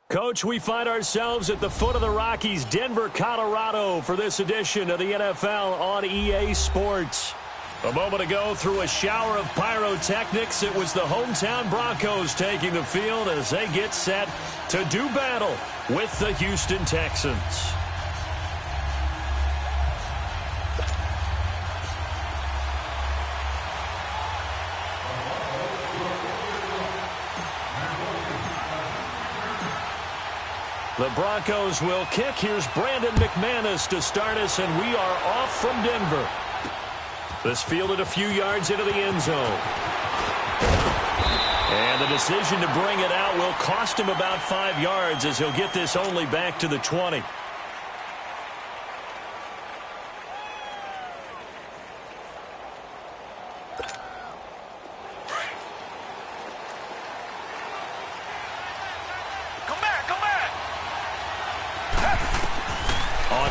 Coach, we find ourselves at the foot of the Rockies, Denver, Colorado, for this edition of the NFL on EA Sports. A moment ago, through a shower of pyrotechnics, it was the hometown Broncos taking the field as they get set to do battle with the Houston Texans. The Broncos will kick. Here's Brandon McManus to start us, and we are off from Denver. This fielded a few yards into the end zone. And the decision to bring it out will cost him about 5 yards as he'll get this only back to the 20.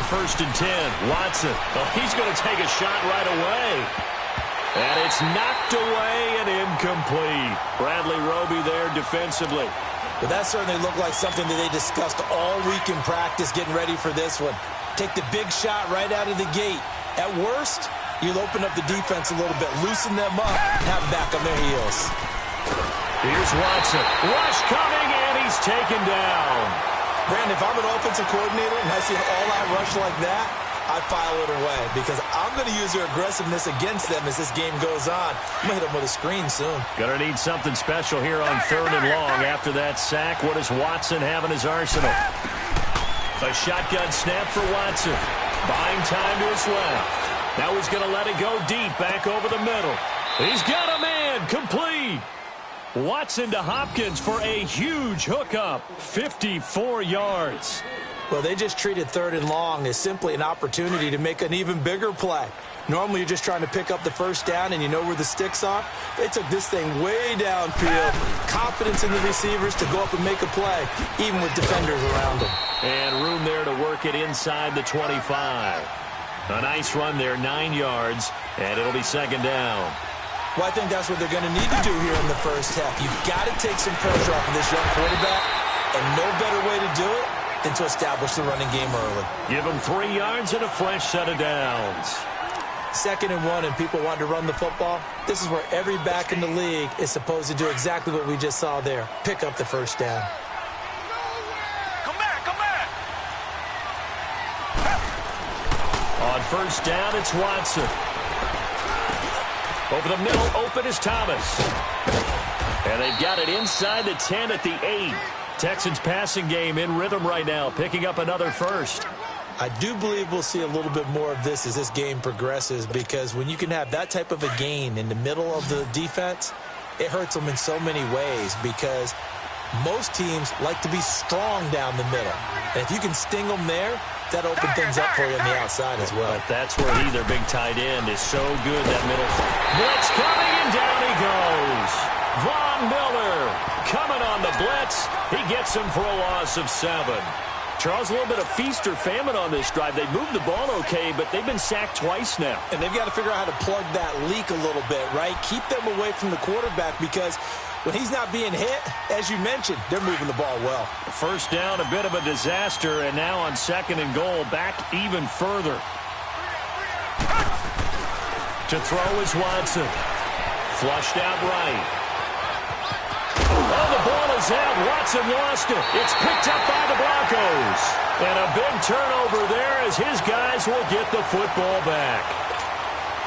First and 10, Watson. Oh, he's going to take a shot right away. And it's knocked away and incomplete. Bradley Roby there defensively. But that certainly looked like something that they discussed all week in practice, getting ready for this one. Take the big shot right out of the gate. At worst, you'll open up the defense a little bit, loosen them up, and have them back on their heels. Here's Watson. Rush coming, and he's taken down. Brandon, if I'm an offensive coordinator and I see an all-out rush like that, I file it away because I'm going to use their aggressiveness against them as this game goes on. I'm going to hit them with a screen soon. Going to need something special here on 3rd and long after that sack. What does Watson have in his arsenal? A shotgun snap for Watson. Buying time to his left. Now he's going to let it go deep back over the middle. He's got a man. Complete. Watson to Hopkins for a huge hookup, 54 yards. Well, they just treated 3rd and long as simply an opportunity to make an even bigger play. Normally, you're just trying to pick up the first down and you know where the sticks are. They took this thing way downfield. Confidence in the receivers to go up and make a play, even with defenders around them. And room there to work it inside the 25. A nice run there, 9 yards, and it'll be 2nd down. Well, I think that's what they're going to need to do here in the first half. You've got to take some pressure off of this young quarterback, and no better way to do it than to establish the running game early. Give him 3 yards and a fresh set of downs. 2nd and 1, and people want to run the football. This is where every back in the league is supposed to do exactly what we just saw there. Pick up the first down. Come back. On 1st down, it's Watson. Over the middle, open is Thomas. And they've got it inside the 10 at the 8. Texans passing game in rhythm right now, picking up another first. I do believe we'll see a little bit more of this as this game progresses, because when you can have that type of a gain in the middle of the defense, it hurts them in so many ways, because most teams like to be strong down the middle. And if you can sting them there, that opens things up for you on the outside as well. But that's where their big tight end, is so good, that middle. Blitz coming, and down he goes. Von Miller coming on the blitz. He gets him for a loss of 7. Charles, a little bit of feast or famine on this drive. They moved the ball okay, but they've been sacked twice now. And they've got to figure out how to plug that leak a little bit, right? Keep them away from the quarterback, because when he's not being hit, as you mentioned, they're moving the ball well. First down, a bit of a disaster, and now on 2nd and goal, back even further. To throw is Watson. Flushed out right. Oh, the ball is out. Watson lost it. It's picked up by the Broncos. And a big turnover there as his guys will get the football back.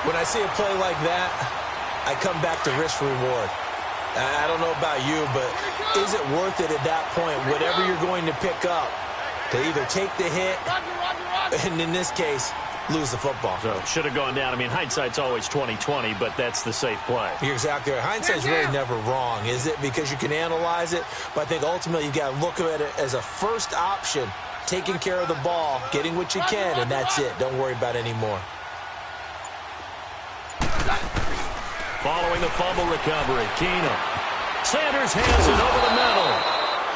When I see a play like that, I come back to risk reward. I don't know about you, but is it worth it at that point, whatever you're going to pick up, to either take the hit, and in this case, lose the football? So should have gone down. I mean, hindsight's always 20/20, but that's the safe play. You're exactly right. Hindsight's really never wrong, is it? Because you can analyze it, but I think ultimately you got to look at it as a first option, taking care of the ball, getting what you can, and that's it. Don't worry about any more. Following the fumble recovery, Keenum. Sanders has it over the middle.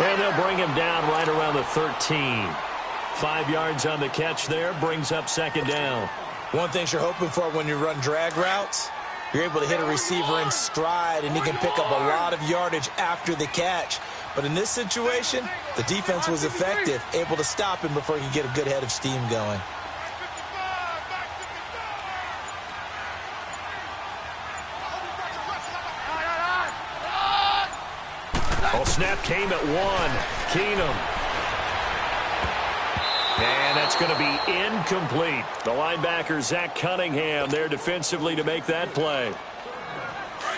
And they'll bring him down right around the 13. 5 yards on the catch there, brings up 2nd down. One thing you're hoping for when you run drag routes You're able to hit a receiver in stride, and he can pick up a lot of yardage after the catch. But in this situation, the defense was effective, able to stop him before he could get a good head of steam going. Well, snap came at 1. Keenum. And that's going to be incomplete. The linebacker, Zach Cunningham, there defensively to make that play.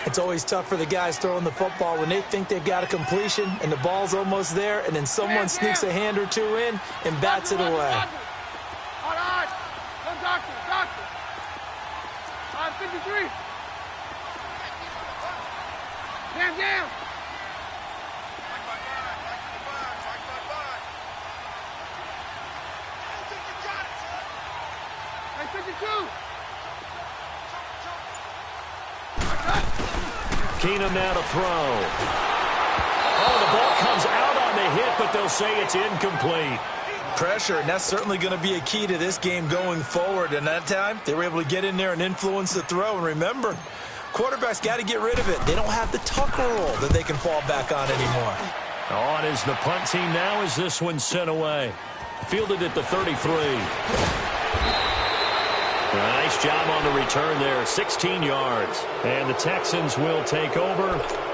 It's always tough for the guys throwing the football when they think they've got a completion and the ball's almost there, and then someone sneaks a hand or two in and bats it away. All right. Come, doctor. 553. Jam. 52. Keenum now to throw. Oh, the ball comes out on the hit, but they'll say it's incomplete. Pressure, and that's certainly going to be a key to this game going forward. And that time, they were able to get in there and influence the throw. And remember, quarterbacks got to get rid of it. They don't have the tucker roll that they can fall back on anymore. On is the punt team now as this one's sent away. Fielded at the 33. Nice job on the return there, 16 yards. And the Texans will take over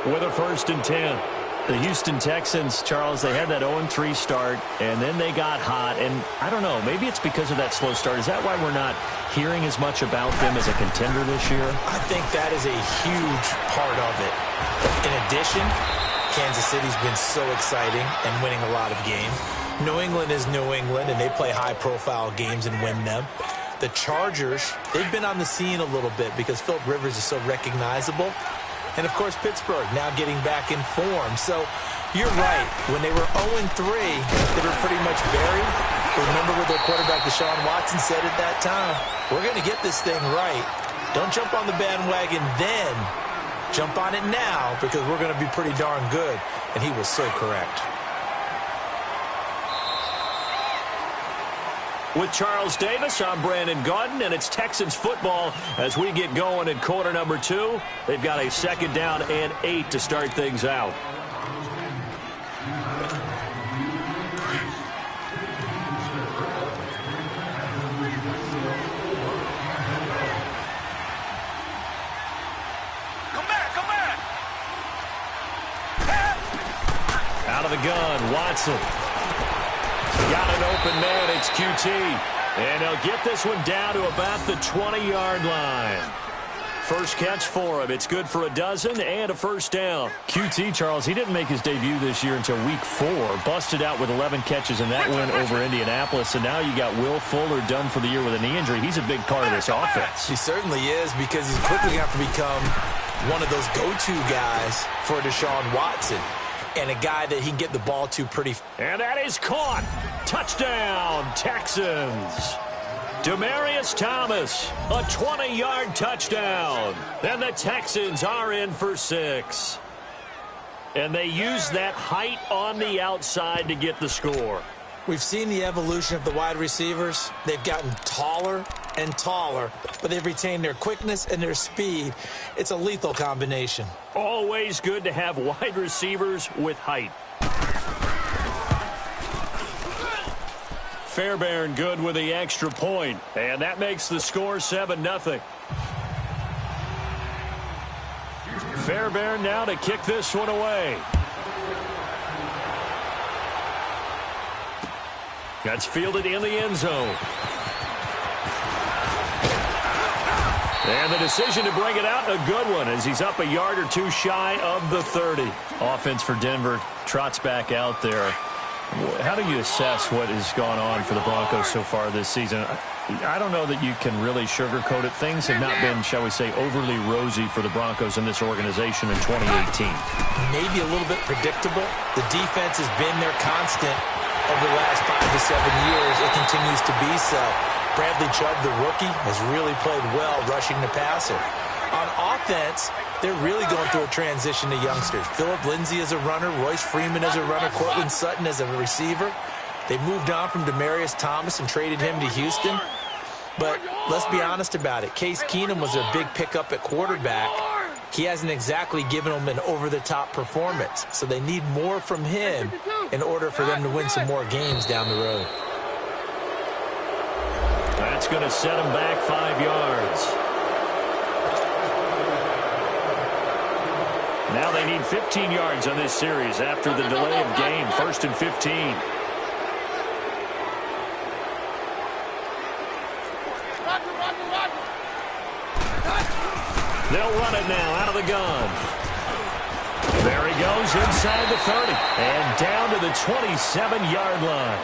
with a 1st and 10. The Houston Texans, Charles, they had that 0-3 start, and then they got hot. And I don't know, maybe it's because of that slow start. Is that why we're not hearing as much about them as a contender this year? I think that is a huge part of it. In addition, Kansas City's been so exciting and winning a lot of games. New England is New England, and they play high-profile games and win them. The Chargers, they've been on the scene a little bit because Philip Rivers is so recognizable. And, of course, Pittsburgh now getting back in form. So you're right. When they were 0-3, they were pretty much buried. Remember what their quarterback, Deshaun Watson, said at that time? We're going to get this thing right. Don't jump on the bandwagon then. Jump on it now because we're going to be pretty darn good. And he was so correct. With Charles Davis, I'm Brandon Gaudin, and it's Texans football as we get going in quarter number 2. They've got a 2nd down and 8 to start things out. Come back. Out of the gun, Watson. Got an open man, it's QT. And they'll get this one down to about the 20-yard line. First catch for him. It's good for a dozen and a 1st down. QT, Charles, he didn't make his debut this year until week 4. Busted out with 11 catches in that win over Indianapolis. And now you got Will Fuller done for the year with a knee injury. He's a big part of this offense. He certainly is because he's quickly going to have to become one of those go-to guys for Deshaun Watson. And a guy that he can get the ball to pretty. And that is caught. Touchdown, Texans. Demaryius Thomas, a 20-yard touchdown. And the Texans are in for 6. And they use that height on the outside to get the score. We've seen the evolution of the wide receivers. They've gotten taller and taller, but they've retained their quickness and their speed. It's a lethal combination. Always good to have wide receivers with height. Fairbairn good with the extra point, and that makes the score 7-0. Fairbairn now to kick this one away. That's fielded in the end zone. And the decision to bring it out, a good one, as he's up a yard or two shy of the 30. Offense for Denver trots back out there. How do you assess what has gone on for the Broncos so far this season? I don't know that you can really sugarcoat it. Things have not been, shall we say, overly rosy for the Broncos in this organization in 2018. Maybe a little bit predictable. The defense has been their constant over the last 5 to 7 years. It continues to be so. Bradley Chubb, the rookie, has really played well rushing the passer. On offense, they're really going through a transition to youngsters. Philip Lindsay as a runner, Royce Freeman as a runner, Cortland Sutton as a receiver. They moved on from Demaryius Thomas and traded him to Houston. But let's be honest about it. Case Keenum was their big pickup at quarterback. He hasn't exactly given them an over-the-top performance. So they need more from him in order for them to win some more games down the road. That's going to set him back 5 yards. Now they need 15 yards on this series after the delay of game. 1st and 15. They'll run it now out of the gun. There he goes inside the 30 and down to the 27-yard line.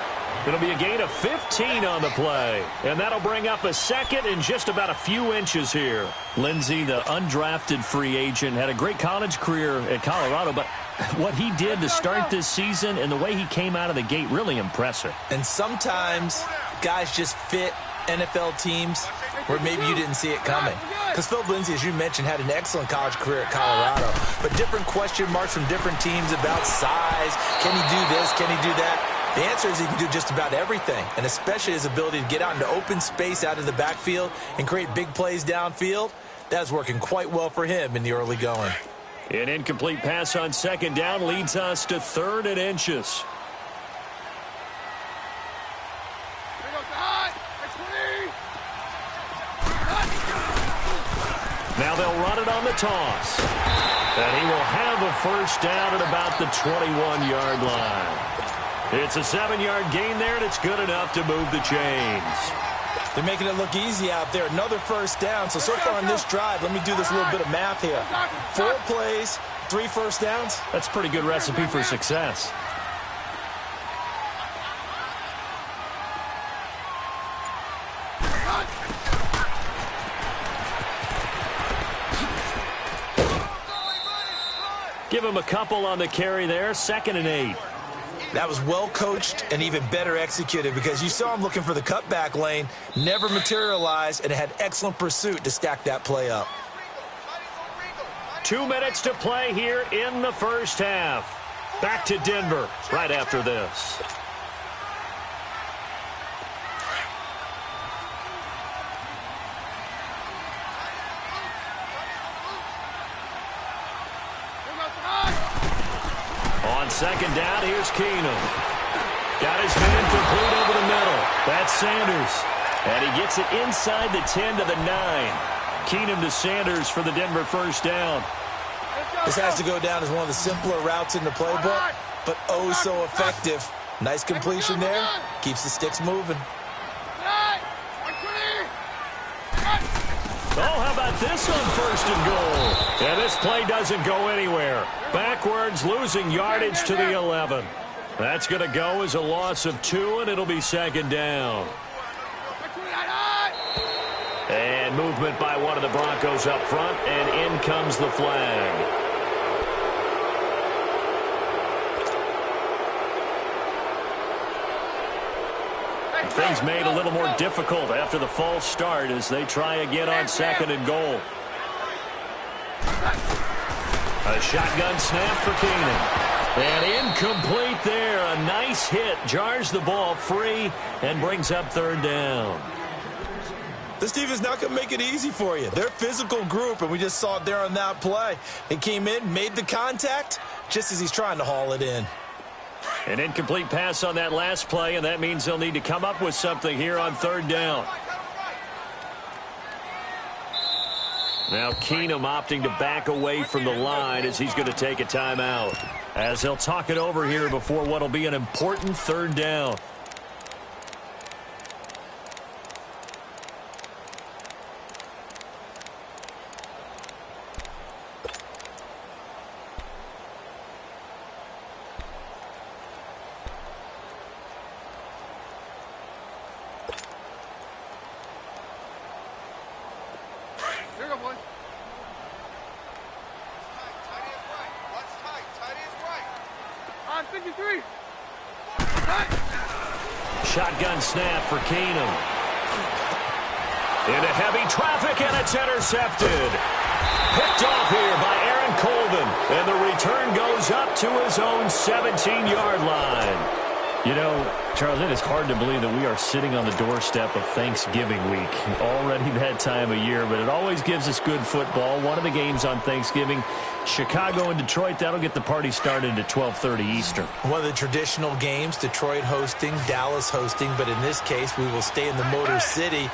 It'll be a gain of 15 on the play, and that'll bring up a second in just about a few inches here. Lindsey, the undrafted free agent, had a great college career at Colorado, but what he did to start this season and the way he came out of the gate, really impressive. And sometimes guys just fit NFL teams where maybe you didn't see it coming. Because Phil Lindsey, as you mentioned, had an excellent college career at Colorado, but different question marks from different teams about size. Can he do this? Can he do that? The answer is he can do just about everything, and especially his ability to get out into open space out of the backfield and create big plays downfield. That's working quite well for him in the early going. An incomplete pass on 2nd down leads us to 3rd and inches. Now they'll run it on the toss. And he will have a 1st down at about the 21-yard line. It's a 7-yard gain there, and it's good enough to move the chains. They're making it look easy out there. Another 1st down. So far on this drive, let me do this little bit of math here. 4 plays, 3 1st downs. That's a pretty good recipe for success. Give him a couple on the carry there. 2nd and 8. That was well coached and even better executed because you saw him looking for the cutback lane, never materialized, and had excellent pursuit to stack that play up. 2 minutes to play here in the 1st half. Back to Denver right after this. On 2nd down, here's Keenum. Got his man complete over the middle. That's Sanders. And he gets it inside the 10 to the 9. Keenum to Sanders for the Denver 1st down. This has to go down as one of the simpler routes in the playbook, but oh so effective. Nice completion there. Keeps the sticks moving. Oh, how about this on 1st and goal? And this play doesn't go anywhere. Backwards, losing yardage to the 11. That's going to go as a loss of 2, and it'll be 2nd down. And movement by one of the Broncos up front, and in comes the flag. Things made a little more difficult after the false start as they try again on 2nd and goal. A shotgun snap for Keenum. And incomplete there. A nice hit. Jars the ball free and brings up 3rd down. This team is not going to make it easy for you. They're a physical group, and we just saw it there on that play. He came in, made the contact, just as he's trying to haul it in. An incomplete pass on that last play, and that means they'll need to come up with something here on 3rd down. Now Keenum opting to back away from the line as he's going to take a timeout. As they'll talk it over here before what will be an important 3rd down. Shotgun snap for Keenum. Into heavy traffic, and it's intercepted. Picked off here by Aaron Colvin, and the return goes up to his own 17-yard line. You know, Charles, it is hard to believe that we are sitting on the doorstep of Thanksgiving week. Already that time of year, but it always gives us good football. One of the games on Thanksgiving, Chicago and Detroit, that'll get the party started at 12:30 Eastern. One of the traditional games, Detroit hosting, Dallas hosting, but in this case, we will stay in the Motor City.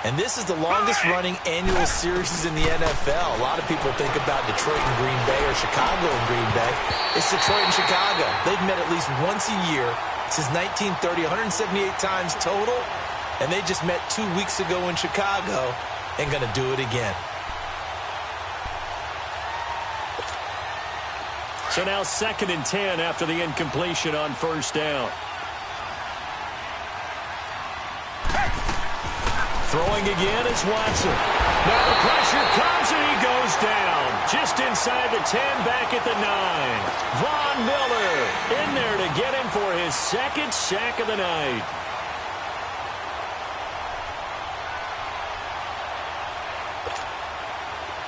And this is the longest-running annual series in the NFL. A lot of people think about Detroit and Green Bay or Chicago and Green Bay. It's Detroit and Chicago. They've met at least once a year since 1930, 178 times total, and they just met 2 weeks ago in Chicago and going to do it again. So now 2nd and 10 after the incompletion on first down. Throwing again is Watson. Now the pressure comes and he goes down. Just inside the 10, back at the 9. Von Miller in there to get him for his 2nd sack of the night.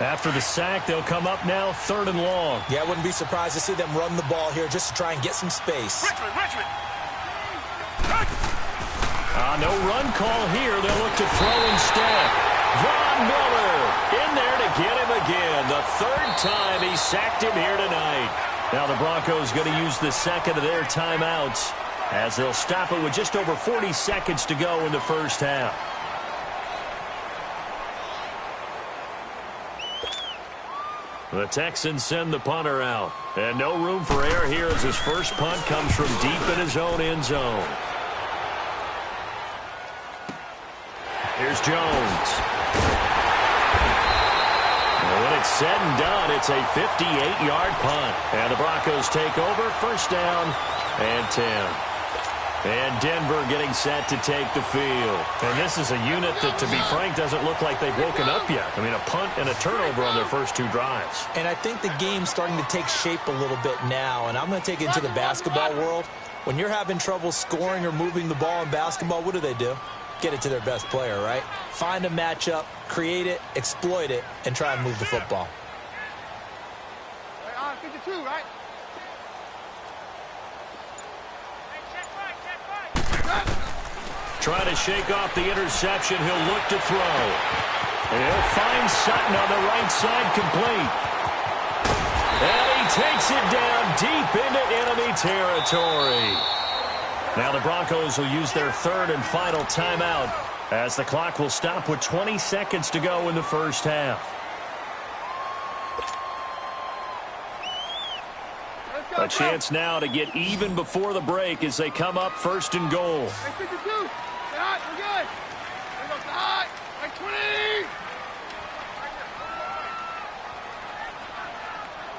After the sack, they'll come up now 3rd and long. Yeah, I wouldn't be surprised to see them run the ball here just to try and get some space. Richmond. No run call here. They'll look to throw instead. Von Miller in there to get him again. The 3rd time he sacked him here tonight. Now the Broncos going to use the 2nd of their timeouts as they'll stop it with just over 40 seconds to go in the first half. The Texans send the punter out. And no room for error here as his first punt comes from deep in his own end zone. Here's Jones. And when it's said and done, it's a 58-yard punt. And the Broncos take over, 1st down and 10. And Denver getting set to take the field. And this is a unit that, to be frank, doesn't look like they've woken up yet. I mean, a punt and a turnover on their first 2 drives. And I think the game's starting to take shape a little bit now. And I'm going to take it into the basketball world. When you're having trouble scoring or moving the ball in basketball, what do? Get it to their best player, right? Find a matchup, create it, exploit it, and try and move the football. 52, right? Trying to shake off the interception. He'll look to throw. And he'll find Sutton on the right side, complete. And he takes it down deep into enemy territory. Now the Broncos will use their 3rd and final timeout as the clock will stop with 20 seconds to go in the first half. A chance now to get even before the break as they come up 1st and goal. 52. We're good. Here goes the high. 20.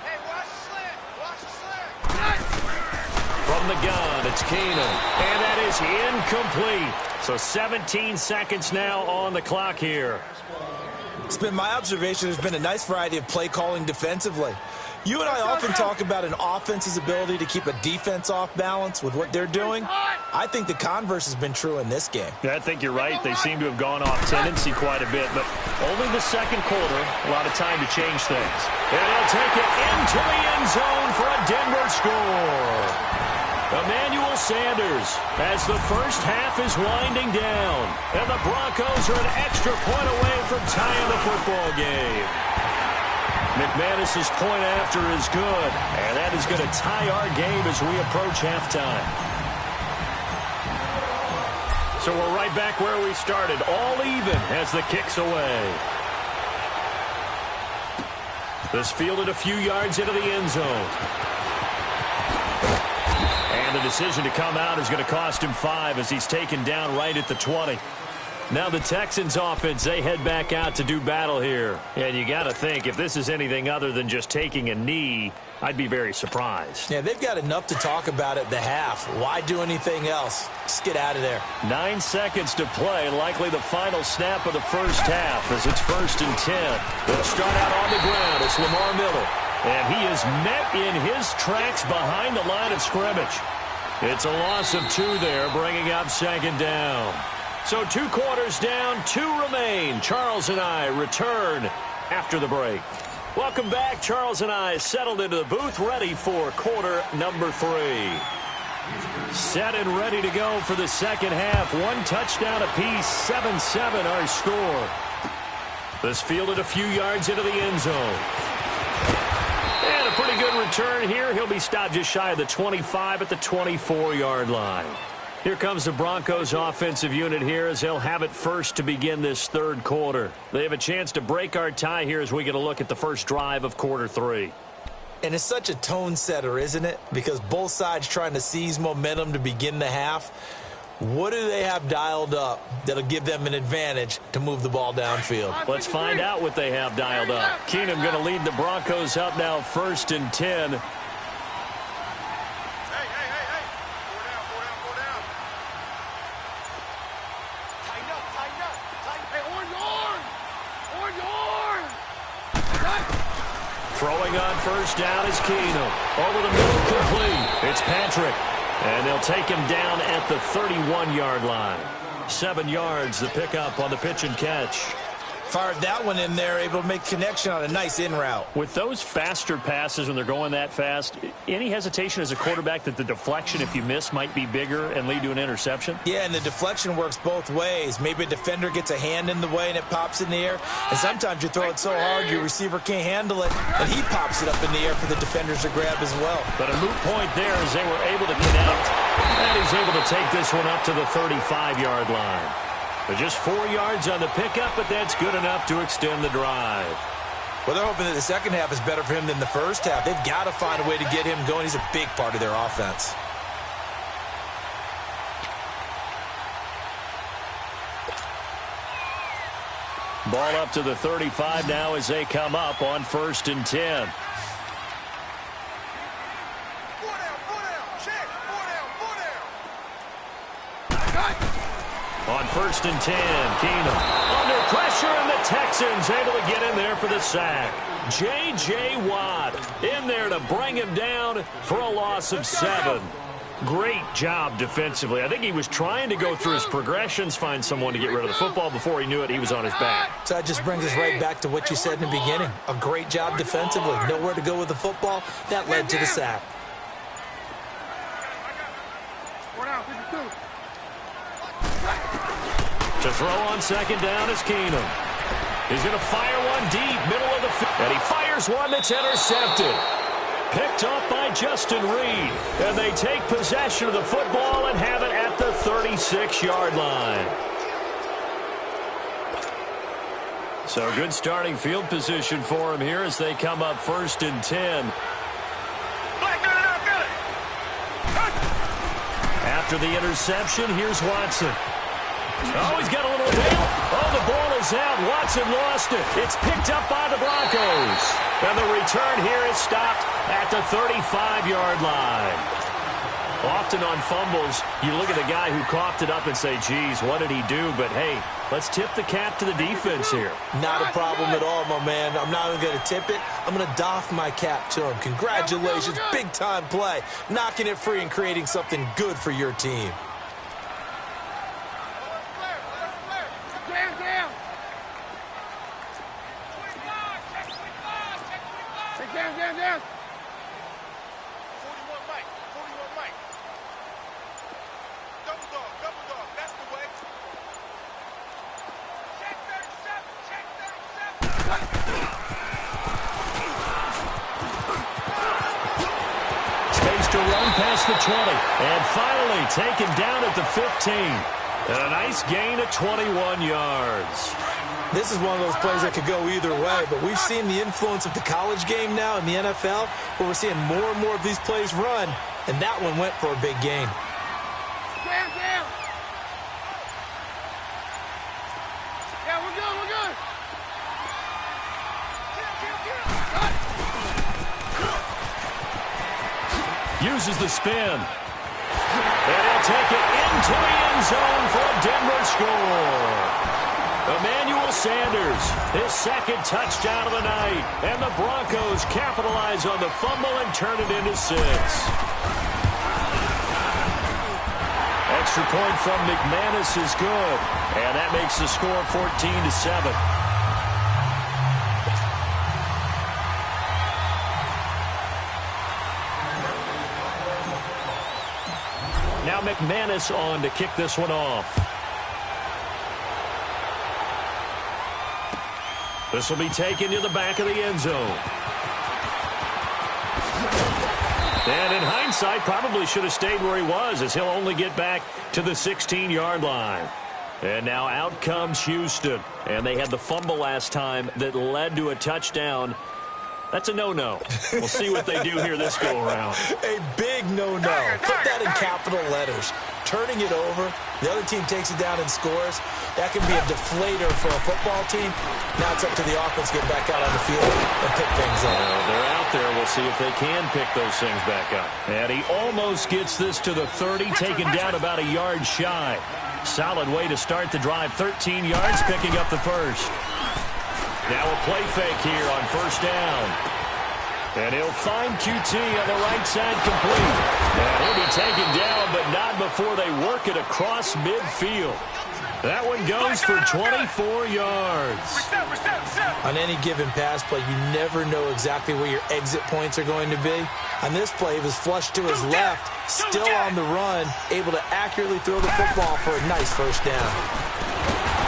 Hey, watch the slant. From the gun, it's Keenum. And that is incomplete. So 17 seconds now on the clock here. It's been my observation there's been a nice variety of play calling defensively. You and I often talk about an offense's ability to keep a defense off balance with what they're doing. I think the converse has been true in this game. Yeah, I think you're right. They seem to have gone off tendency quite a bit, but only the 2nd quarter, a lot of time to change things. And he'll take it into the end zone for a Denver score. Emmanuel Sanders as the first half is winding down. And the Broncos are an extra point away from tying the football game. McManus's point after is good, and that is going to tie our game as we approach halftime. So we're right back where we started, all even as the kick's away. This fielded a few yards into the end zone. And the decision to come out is going to cost him 5 as he's taken down right at the 20. Now the Texans offense, they head back out to do battle here. And you got to think, if this is anything other than just taking a knee, I'd be very surprised. Yeah, they've got enough to talk about at the half. Why do anything else? Just get out of there. 9 seconds to play, likely the final snap of the first half as it's 1st and 10. They'll start out on the ground. It's Lamar Miller. And he is met in his tracks behind the line of scrimmage. It's a loss of 2 there, bringing up 2nd down. So 2 quarters down, 2 remain. Charles and I return after the break. Welcome back. Charles and I settled into the booth, ready for quarter number 3. Set and ready to go for the second half. One touchdown apiece, 7-7 our score. This fielded a few yards into the end zone. And a pretty good return here. He'll be stopped just shy of the 25 at the 24-yard line. Here comes the Broncos offensive unit here as they'll have it first to begin this third quarter. They have a chance to break our tie here as we get a look at the first drive of quarter 3. And it's such a tone setter, isn't it? Because both sides trying to seize momentum to begin the half. What do they have dialed up that'll give them an advantage to move the ball downfield? Let's find out what they have dialed up. Keenum going to lead the Broncos up now 1st and 10. Throwing on first down is Keenum. Over the middle, complete. It's Patrick. And they'll take him down at the 31-yard line. 7 yards, the pickup on the pitch and catch. Fired that one in there, able to make connection on a nice in route. With those faster passes when they're going that fast, any hesitation as a quarterback that the deflection, if you miss, might be bigger and lead to an interception? Yeah, and the deflection works both ways. Maybe a defender gets a hand in the way and it pops in the air. And sometimes you throw it so hard your receiver can't handle it, and he pops it up in the air for the defenders to grab as well. But a moot point there as they were able to connect. And he's able to take this one up to the 35-yard line. But just 4 yards on the pickup, but that's good enough to extend the drive. Well, they're hoping that the second half is better for him than the first half. They've got to find a way to get him going. He's a big part of their offense. Ball up to the 35 now as they come up on 1st and 10. On 1st and 10, Keenum under pressure, and the Texans able to get in there for the sack. J.J. Watt in there to bring him down for a loss of 7. Great job defensively. I think he was trying to go through his progressions, find someone to get rid of the football. Before he knew it, he was on his back. So that just brings us right back to what you said in the beginning. A great job defensively. Nowhere to go with the football. That led to the sack. To throw on second down is Keenum. He's going to fire one deep, middle of the field. And he fires one that's intercepted. Picked off by Justin Reed. And they take possession of the football and have it at the 36-yard line. So good starting field position for him here as they come up 1st and 10. After the interception, here's Watson. Oh, he's got a little help. Oh, the ball is out. Watson lost it. It's picked up by the Broncos. And the return here is stopped at the 35-yard line. Often on fumbles, you look at the guy who coughed it up and say, geez, what did he do? But, hey, let's tip the cap to the defense here. Not a problem at all, my man. I'm not even going to tip it. I'm going to doff my cap to him. Congratulations. Big-time play. Knocking it free and creating something good for your team. Down. Double dog, that's the way. Check 37. Space to run past the 20. And finally taken down at the 15. And a nice gain of 21 yards. This is one of those plays that could go either way, but we've seen the influence of the college game now in the NFL, where we're seeing more and more of these plays run, and that one went for a big gain. Down. Yeah, we're good. Uses the spin. And he'll take it into the end zone for a Denver score. Emmanuel Sanders, his second touchdown of the night. And the Broncos capitalize on the fumble and turn it into 6. Extra point from McManus is good. And that makes the score 14-7. McManus on to kick this one off. This will be taken to the back of the end zone. And in hindsight, probably should have stayed where he was, as he'll only get back to the 16-yard line. And now out comes Houston. And they had the fumble last time that led to a touchdown. That's a no-no. We'll see what they do here this go-around. A big no-no. Put that in capital letters. Turning it over, the other team takes it down and scores. That can be a deflator for a football team. Now it's up to the offense to get back out on the field and pick things up. They're out there. We'll see if they can pick those things back up. And he almost gets this to the 30, taken down about a yard shy. Solid way to start the drive. 13 yards, picking up the first. Now a play fake here on first down. And he'll find QT on the right side complete. And he'll be taken down, but not before they work it across midfield. That one goes for 24 yards. On any given pass play, you never know exactly where your exit points are going to be. On this play, he was flushed to his left, still on the run, able to accurately throw the football for a nice first down.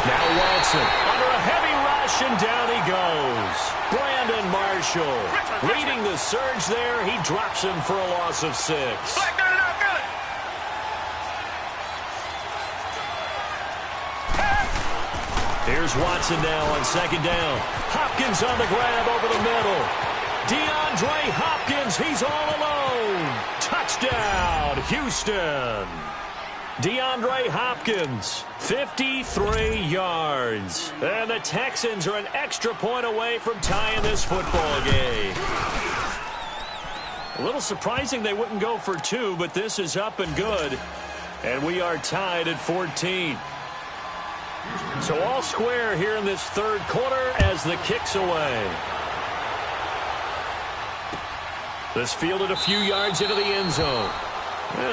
Now Watson under a heavy rush, and down he goes. Brandon Marshall leading the surge there. He drops him for a loss of 6. Here's Watson now on second down. Hopkins on the grab over the middle. DeAndre Hopkins, he's all alone. Touchdown, Houston. DeAndre Hopkins, 53 yards. And the Texans are an extra point away from tying this football game. A little surprising they wouldn't go for 2, but this is up and good. And we are tied at 14. So all square here in this third quarter as the kick's away. This fielded a few yards into the end zone.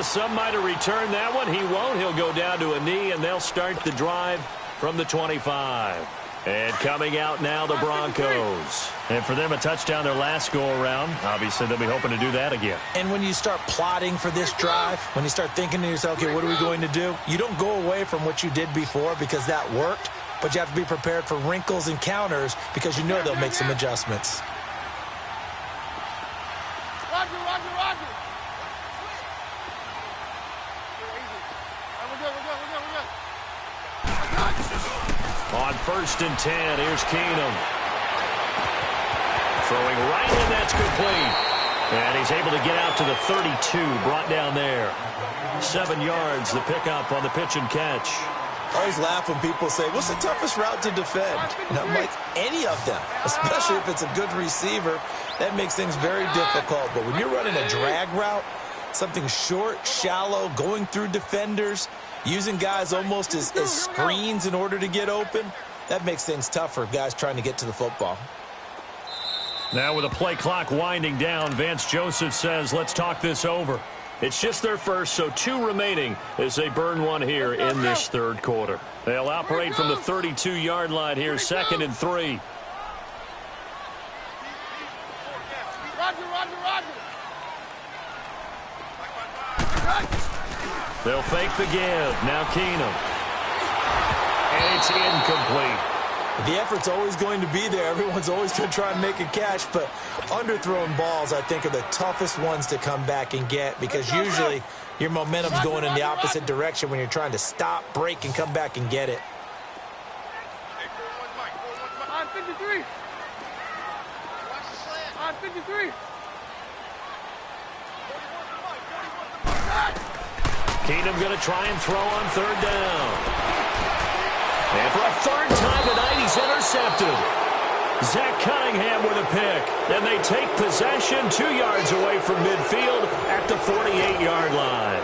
Some might have returned that one. He won't. He'll go down to a knee, and they'll start the drive from the 25. And coming out now, the Broncos. And for them, a touchdown their last go-around. Obviously, they'll be hoping to do that again. And when you start plotting for this drive, when you start thinking to yourself, okay, what are we going to do? You don't go away from what you did before because that worked, but you have to be prepared for wrinkles and counters because you know they'll make some adjustments. Roger. On first and 10, here's Keenum. Throwing right in, that's complete. And he's able to get out to the 32, brought down there. 7 yards, the pickup on the pitch and catch. I always laugh when people say, what's the toughest route to defend? And I'm like, any of them, especially if it's a good receiver. That makes things very difficult. But when you're running a drag route, something short, shallow, going through defenders, using guys almost as screens in order to get open, that makes things tough for guys trying to get to the football. Now with the play clock winding down, Vance Joseph says, let's talk this over. It's just their first, so 2 remaining as they burn one here in this third quarter. They'll operate from the 32-yard line here, 2nd and 3. They'll fake the give. Now Keenum. And it's incomplete. The effort's always going to be there. Everyone's always going to try and make a catch, but underthrown balls, I think, are the toughest ones to come back and get because usually your momentum's going in the opposite direction when you're trying to stop, break, and come back and get it. On 53. On 53. Keenum going to try and throw on third down. And for a third time tonight, he's intercepted. Zach Cunningham with a pick. And they take possession 2 yards away from midfield at the 48-yard line.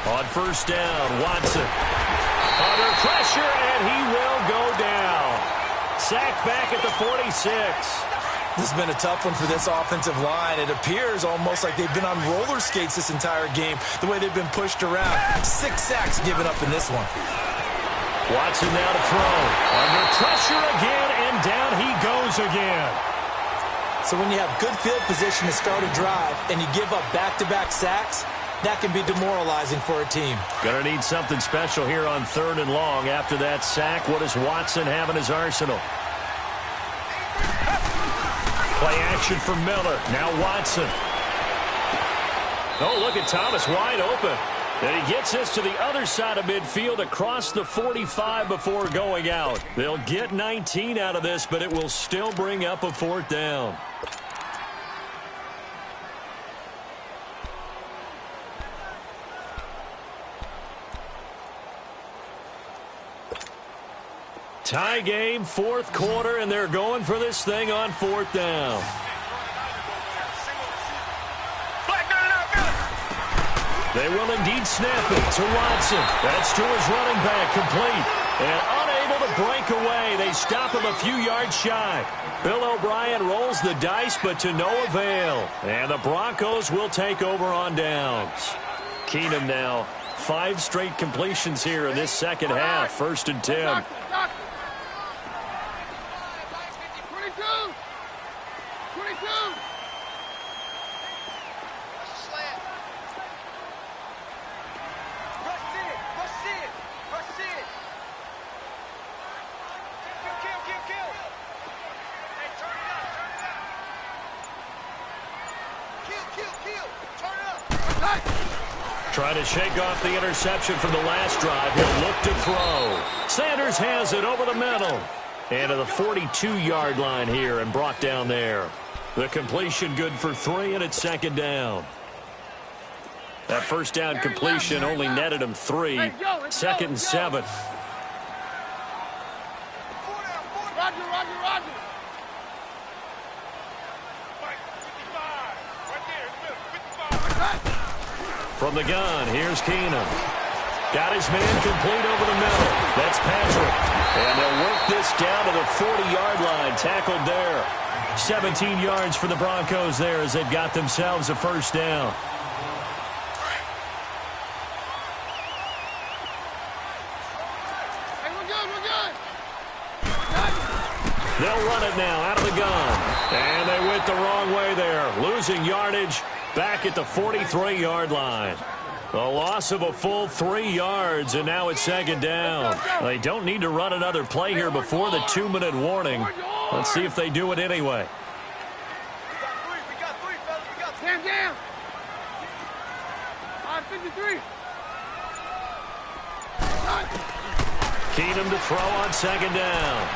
On first down, Watson. Under pressure, and he will go down. Sacked back at the 46. This has been a tough one for this offensive line. It appears almost like they've been on roller skates this entire game, the way they've been pushed around. 6 sacks given up in this one. Watson now to throw. Under pressure again, and down he goes again. So when you have good field position to start a drive and you give up back-to-back sacks, that can be demoralizing for a team. Gonna need something special here on 3rd and long. After that sack, what does Watson have in his arsenal? Play action for Miller. Now Watson. Oh, look at Thomas wide open. And he gets this to the other side of midfield across the 45 before going out. They'll get 19 out of this, but it will still bring up a 4th down. Tie game, 4th quarter, and they're going for this thing on 4th down. They will indeed snap it to Watson. That's to his running back, complete. And unable to break away. They stop him a few yards shy. Bill O'Brien rolls the dice, but to no avail. And the Broncos will take over on downs. Keenum now, 5 straight completions here in this second half. 1st and 10. 22. Trying to shake off the interception from the last drive. He'll look to throw. Sanders has it over the middle. And to the 42-yard line here and brought down there. The completion good for 3, and it's 2nd down. That 1st down completion only netted him 3. 2nd and 7. Roger. From the gun, here's Keenum. Got his man complete over the middle. That's Patrick. And they'll work this down to the 40-yard line. Tackled there. 17 yards for the Broncos there as they've got themselves a 1st down. Hey, we're good. They'll run it now out of the gun. And they went the wrong way there. Losing yardage back at the 43-yard line. The loss of a full 3 yards, and now it's 2nd down. They don't need to run another play here before the 2-minute warning. Let's see if they do it anyway. We got three, fellas. We got three. Down. 53. Keenum to throw on 2nd down.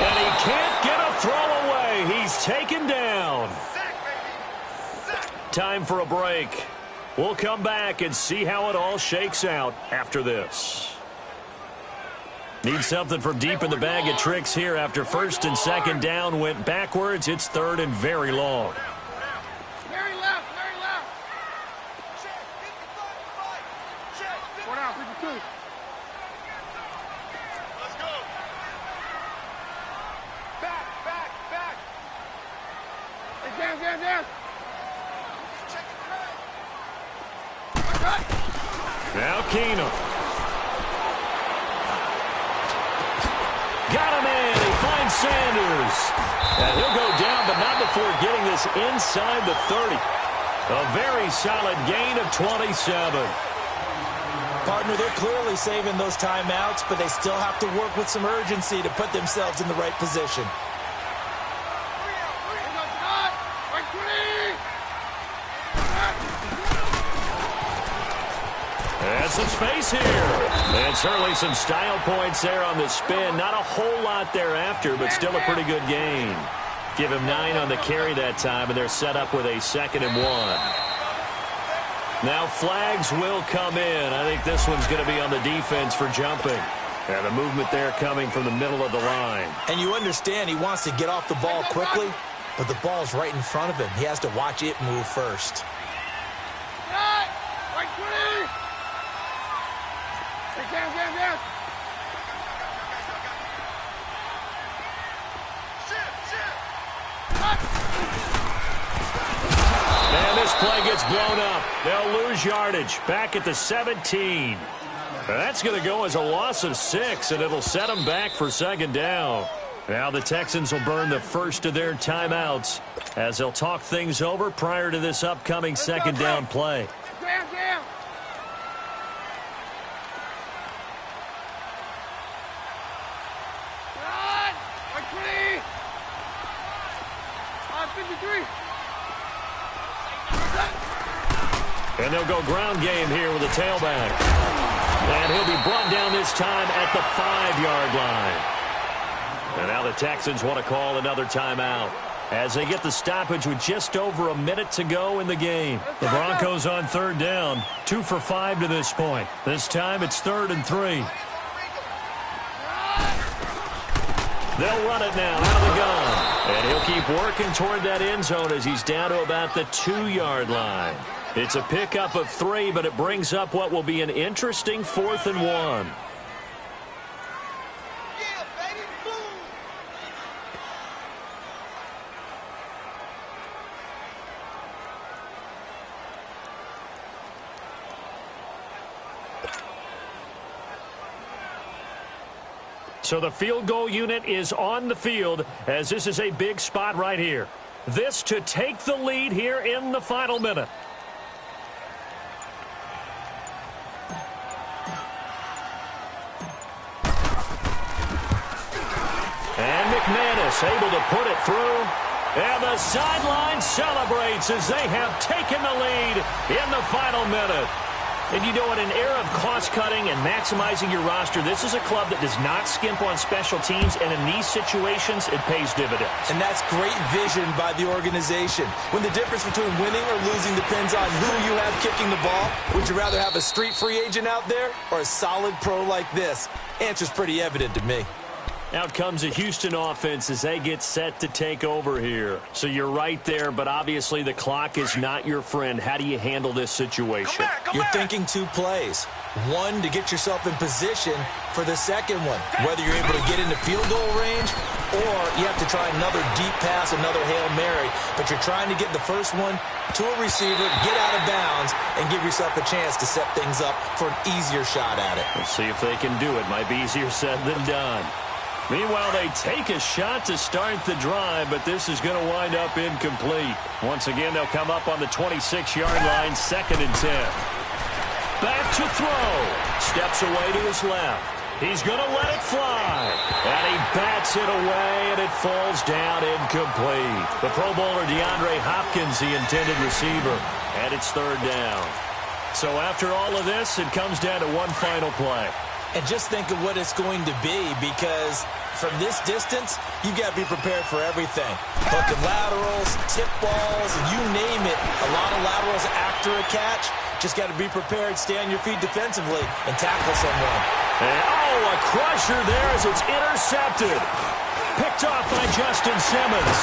And he can't get a throw away. He's taken down. Time for a break. We'll come back and see how it all shakes out after this. Need something from deep in the bag of tricks here after 1st and 2nd down went backwards. It's 3rd and very long. Very loud. Check. 4 down, 52. Let's go. Back. Hey, down. Now Keenum. Got him in. He finds Sanders. And he'll go down, but not before getting this inside the 30. A very solid gain of 27. Partner, they're clearly saving those timeouts, but they still have to work with some urgency to put themselves in the right position. And some space here. And certainly some style points there on the spin. Not a whole lot thereafter, but still a pretty good gain. Give him 9 on the carry that time, and they're set up with a 2nd and 1. Now flags will come in. I think this one's going to be on the defense for jumping. And the movement there coming from the middle of the line. And you understand he wants to get off the ball quickly, but the ball's right in front of him. He has to watch it move first. Down. And this play gets blown up. They'll lose yardage. Back at the 17. That's going to go as a loss of 6, and it'll set them back for second down. Now the Texans will burn the first of their timeouts as they'll talk things over prior to this upcoming second down play. Down. Run! 20! 53! And they'll go ground game here with a tailback. And he'll be brought down this time at the 5-yard line. And now the Texans want to call another timeout as they get the stoppage with just over a minute to go in the game. The Broncos on third down, 2 for 5 to this point. This time it's 3rd and 3. They'll run it now out of the gun. And he'll keep working toward that end zone as he's down to about the 2-yard line. It's a pickup of 3, but it brings up what will be an interesting 4th and 1. So the field goal unit is on the field as this is a big spot right here. This to take the lead here in the final minute. And McManus able to put it through. And the sideline celebrates as they have taken the lead in the final minute. And you know, in an era of cost-cutting and maximizing your roster, this is a club that does not skimp on special teams, and in these situations, it pays dividends. And that's great vision by the organization. When the difference between winning or losing depends on who you have kicking the ball, would you rather have a street free agent out there or a solid pro like this? Answer's pretty evident to me. Out comes a Houston offense as they get set to take over here. So you're right there, but obviously the clock is not your friend. How do you handle this situation? You're thinking 2 plays. One, to get yourself in position for the second one, whether you're able to get into field goal range or you have to try another deep pass, another Hail Mary, but you're trying to get the first one to a receiver, get out of bounds, and give yourself a chance to set things up for an easier shot at it. We'll see if they can do it. Might be easier said than done. Meanwhile, they take a shot to start the drive, but this is going to wind up incomplete. Once again, they'll come up on the 26-yard line, 2nd and 10. Back to throw. Steps away to his left. He's going to let it fly. And he bats it away, and it falls down incomplete. The Pro Bowler DeAndre Hopkins, the intended receiver, and it's 3rd down. So after all of this, it comes down to one final play. And just think of what it's going to be, because from this distance, you've got to be prepared for everything. Hook and laterals, tip balls, you name it. A lot of laterals after a catch. Just got to be prepared, stay on your feet defensively, and tackle someone. And, a crusher there as it's intercepted. Picked off by Justin Simmons.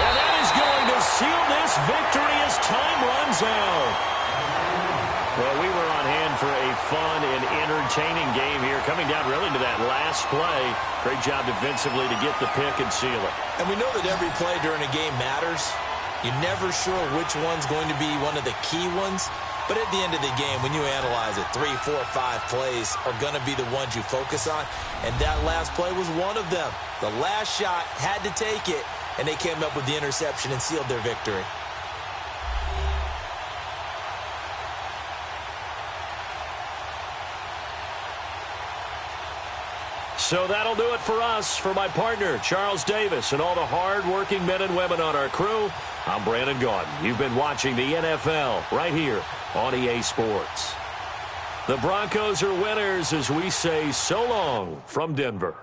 Well, that is going to seal this victory as time runs out. Well, we were on hand for a fun and entertaining game here, coming down really to that last play. Great job defensively to get the pick and seal it. And we know that every play during a game matters. You're never sure which one's going to be one of the key ones. But at the end of the game, when you analyze it, 3, 4, 5 plays are going to be the ones you focus on. And that last play was one of them. The last shot had to take it, and they came up with the interception and sealed their victory. So that'll do it for us. For my partner, Charles Davis, and all the hard-working men and women on our crew, I'm Brandon Gaudin. You've been watching the NFL right here on EA Sports. The Broncos are winners as we say so long from Denver.